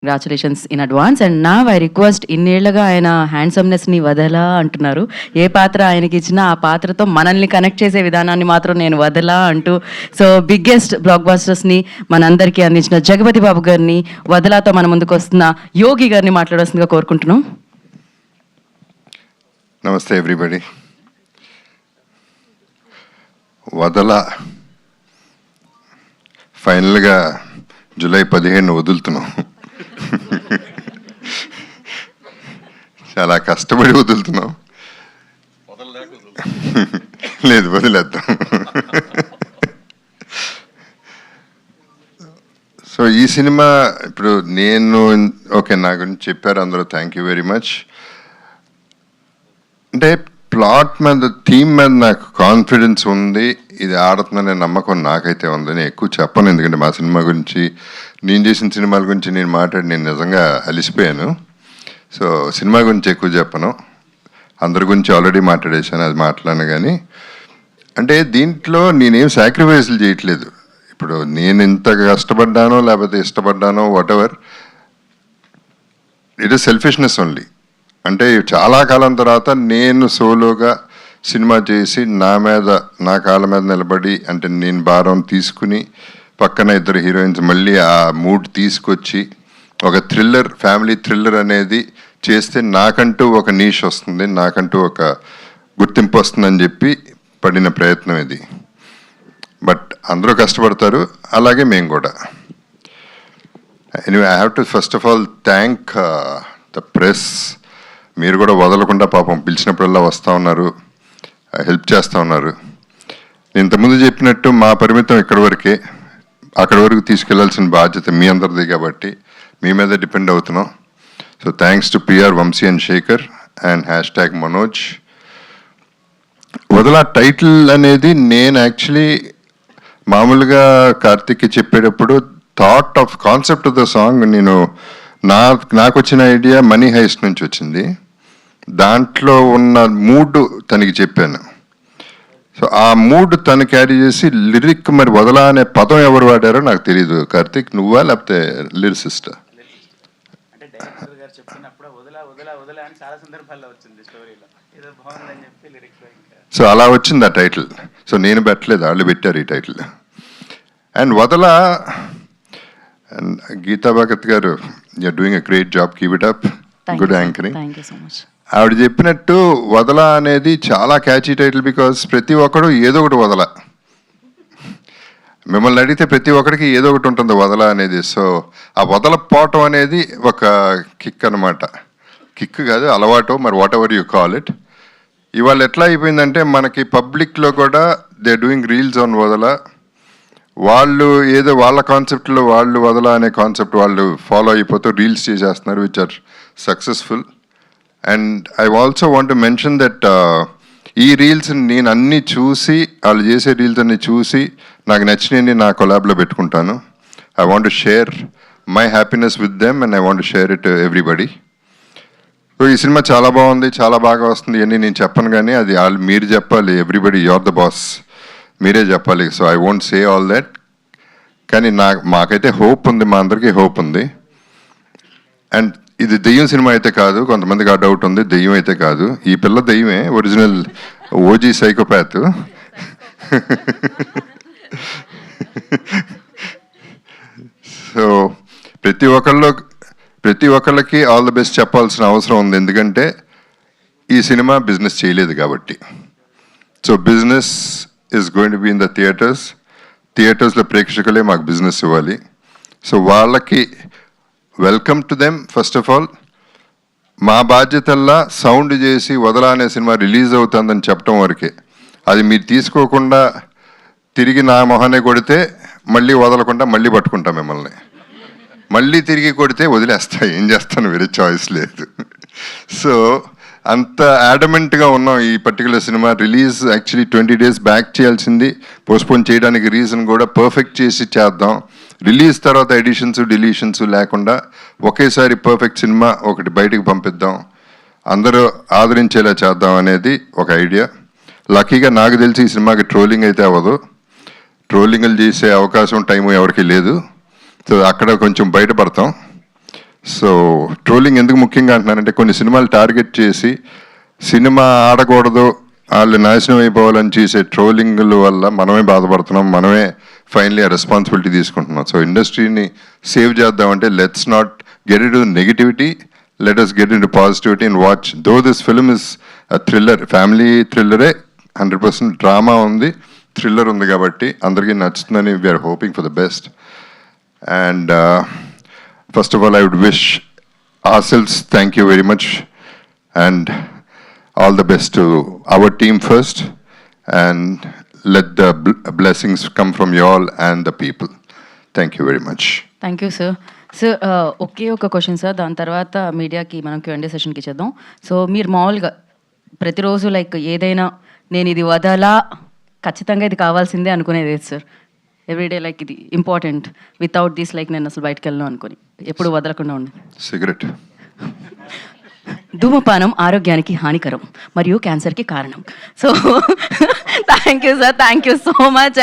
Congratulations in advance. And నా I request, ఇన్నేళ్లుగా ఆయన హ్యాండ్సమ్నెస్ని వదలా అంటున్నారు. ఏ పాత్ర ఆయనకి ఇచ్చినా ఆ పాత్రతో మనల్ని కనెక్ట్ చేసే విధానాన్ని మాత్రం నేను వదలా అంటూ, సో బిగ్గెస్ట్ బ్లాక్ బస్టర్స్ని మనందరికీ అందించిన జగపతి బాబు గారిని, వదలాతో మన ముందుకు వస్తున్న యోగి గారిని మాట్లాడాల్సిందిగా కోరుకుంటున్నాం. నమస్తే ఎవ్రీబడి. వదల ఫైనల్గా జూలై 15 వదులుతున్నాం. చాలా కష్టపడి వదులుతున్నాం. లేదు, వదిలేద్దాం. సో ఈ సినిమా ఇప్పుడు ఓకే, నా గురించి చెప్పారు అందరూ, థ్యాంక్ యూ వెరీ మచ్. అంటే ప్లాట్ మీద, థీమ్ మీద నాకు కాన్ఫిడెన్స్ ఉంది, ఇది ఆడుతుందనే నమ్మకం నాకైతే ఉంది. నేను ఎక్కువ చెప్పను, ఎందుకంటే మా సినిమా గురించి, నేను చేసిన సినిమాల గురించి నేను నిజంగా అలిసిపోయాను. సో సినిమా గురించి ఎక్కువ చెప్పను, అందరి గురించి ఆల్రెడీ మాట్లాడేశాను, అది మాట్లాడను. కానీ అంటే దీంట్లో నేనేం సాక్రిఫైస్లు చేయట్లేదు. ఇప్పుడు నేను ఎంత కష్టపడ్డానో లేకపోతే ఇష్టపడ్డానో, whatever, it is selfishness only. అంటే చాలా కాలం తర్వాత నేను సోలోగా సినిమా చేసి నా కాళ్ళ మీద నిలబడి, అంటే నేను భారం తీసుకుని పక్కన ఇద్దరు హీరోయిన్స్ మళ్ళీ ఆ మూడ్ తీసుకొచ్చి ఒక థ్రిల్లర్, ఫ్యామిలీ థ్రిల్లర్ అనేది చేస్తే నాకంటూ ఒక నీష్ వస్తుంది, నాకంటూ ఒక గుర్తింపు వస్తుందని చెప్పి పడిన ప్రయత్నం ఇది. బట్ అందరూ కష్టపడతారు, అలాగే మేము కూడా. Anyway, I have to first of all thank the press. మీరు కూడా వదలకుండా పాపం పిలిచినప్పుడల్లా వస్తూ ఉన్నారు, హెల్ప్ చేస్తూ ఉన్నారు. నేను ఇంతకుముందు చెప్పినట్టు మా పరిమితం ఇక్కడి వరకే, అక్కడి వరకు తీసుకెళ్లాల్సిన బాధ్యత మీ అందరిది కాబట్టి మీ మీద డిపెండ్ అవుతున్నాం. So thanks to PR Vamshi and Shekhar and #Manoj. Vadala title అనేది నేను యాక్చువల్లీ మామూలుగా కార్తిక్కి చెప్పేటప్పుడు కాన్సెప్ట్ ఆఫ్ ద సాంగ్ నాకు వచ్చిన ఐడియా మనీ హైస్ట్ నుంచి వచ్చింది. దాంట్లో ఉన్న మూడ్ తనకి చెప్పాను. సో ఆ మూడ్ తను క్యారీ చేసి లిరిక్, మరి వదలా అనే పదం ఎవరు వాడారో నాకు తెలియదు. కార్తిక్, నువ్వా లేకపోతే లిరిసిస్టా? సో అలా వచ్చింది ఆ టైటిల్. సో నేను పెట్టలేదు, వాళ్ళు పెట్టారు ఈ title. And Vadala, and Geetha Bhagat గారు, you're doing a great job, keep it up, good anchoring. ఆవిడ చెప్పినట్టు వదల అనేది చాలా క్యాచీ టైటిల్, బికాస్ ప్రతి ఒక్కడు ఏదో ఒకటి వదల. మిమ్మల్ని అడిగితే ప్రతి ఒక్కడికి ఏదో ఒకటి ఉంటుంది వదల అనేది. సో ఆ వదలపోవటం అనేది ఒక కిక్ అనమాట. కిక్ కాదు, అలవాటు, మరి what ever you call it. ఇవాళ ఎట్లా అయిపోయిందంటే మనకి పబ్లిక్లో కూడా దే డూయింగ్ రీల్స్ ఆన్ వదల. వాళ్ళు ఏదో వాళ్ళ కాన్సెప్ట్లో వాళ్ళు వదల అనే కాన్సెప్ట్ వాళ్ళు ఫాలో అయిపోతూ రీల్స్ చేసేస్తున్నారు, which are successful. And I also want to mention that ఈ రీల్స్ నేను అన్నీ చూసి, వాళ్ళు చేసే రీల్స్ అన్నీ చూసి నాకు నచ్చినవి నా కొలాబ్లో పెట్టుకుంటాను. I want to share my happiness with them and I want to share it everybody. So ఈ సినిమా చాలా బాగుంది, చాలా బాగా వస్తుంది అని నేను చెప్పను, కానీ అది మీరు చెప్పాలి. ఎవ్రీబడి, యూఆర్ ద బాస్, మీరే చెప్పాలి. So I won't say all that. కానీ మాకైతే హోప్ ఉంది, మా అందరికీ హోప్ ఉంది. అండ్ ఇది దెయ్యం సినిమా అయితే కాదు, కొంతమందికి ఆ డౌట్ ఉంది, దెయ్యం అయితే కాదు. ఈ పిల్ల దెయ్యమే, ఒరిజినల్ ఓజీ సైకోపాత్. సో ప్రతి ఒక్కళ్ళకి ఆల్ ది బెస్ట్ చెప్పాల్సిన అవసరం ఉంది, ఎందుకంటే ఈ సినిమా బిజినెస్ చేయలేదు కాబట్టి. So business is going to be in the థియేటర్స్లో ప్రేక్షకులే మాకు బిజినెస్ ఇవ్వాలి. సో వాళ్ళకి welcome to them. First of all మా బాధ్యతల్లా సౌండ్ చేసి వదల అనే సినిమా రిలీజ్ అవుతుందని చెప్పడం వరకే. అది మీరు తీసుకోకుండా తిరిగి నా మొహానే కొడితే మళ్ళీ వదలకుండా మళ్ళీ పట్టుకుంటా మిమ్మల్ని. మళ్ళీ తిరిగి కొడితే వదిలేస్తా, ఏం చేస్తాను, వేరే చాయిస్ లేదు. సో అంత యాడమెంట్గా ఉన్నాం. ఈ particular cinema release actually 20 days back చేయాల్సింది, పోస్ట్పోన్ చేయడానికి రీజన్ కూడా పర్ఫెక్ట్ చేసి చేద్దాం. రిలీజ్ తర్వాత ఎడిషన్స్, డిలీషన్స్ లేకుండా ఒకేసారి పర్ఫెక్ట్ సినిమా ఒకటి బయటకు పంపిద్దాం, అందరూ ఆదరించేలా చేద్దాం అనేది ఒక ఐడియా. లక్కీగా నాకు తెలిసి ఈ సినిమాకి ట్రోలింగ్ అయితే అవ్వదు. ట్రోలింగ్లు చేసే అవకాశం, టైము ఎవరికి లేదు. సో అక్కడ కొంచెం బయటపడతాం. సో ట్రోలింగ్ ఎందుకు ముఖ్యంగా అంటున్నానంటే కొన్ని సినిమాలు టార్గెట్ చేసి సినిమా ఆడకూడదు వాళ్ళు నాశనం అయిపోవాలని చేసే ట్రోలింగ్ల వల్ల మనమే బాధపడుతున్నాం, మనమే ఫైనలీ ఆ రెస్పాన్సిబిలిటీ తీసుకుంటున్నాం. సో ఇండస్ట్రీని సేవ్ చేద్దామంటే let's not get into negativity, let us get into positivity and watch. Though this film is thriller, family థ్రిల్లరే, 100% డ్రామా ఉంది, థ్రిల్లర్ ఉంది కాబట్టి అందరికీ నచ్చుతుందని we're hoping for the best. And first of all I would wish ourselves thank you very much and all the best to our team first, and let the blessings come from you all and the people. Thank you very much. Thank you sir. Sir ఒకే ఒక question sir, దాని తర్వాత మీడియాకి మనం Q&A సెషన్కి ఇచ్చేద్దాం. So మీరు మామూలుగా ప్రతిరోజు లైక్ ఏదైనా నేను ఇది వదలా, ఖచ్చితంగా ఇది కావాల్సిందే అనుకునేది ఏది సార్? ఎవ్రీడే లైక్ ఇది ఇంపార్టెంట్, వితౌట్ దిస్ లైక్ నేను అసలు బయటకు వెళ్ళను అనుకుని ఎప్పుడు వదలకుండా ఉండి. Cigarette. ధూమపానం ఆరోగ్యానికి హానికరం మరియు క్యాన్సర్కి కారణం. So thank you sir, thank you so much.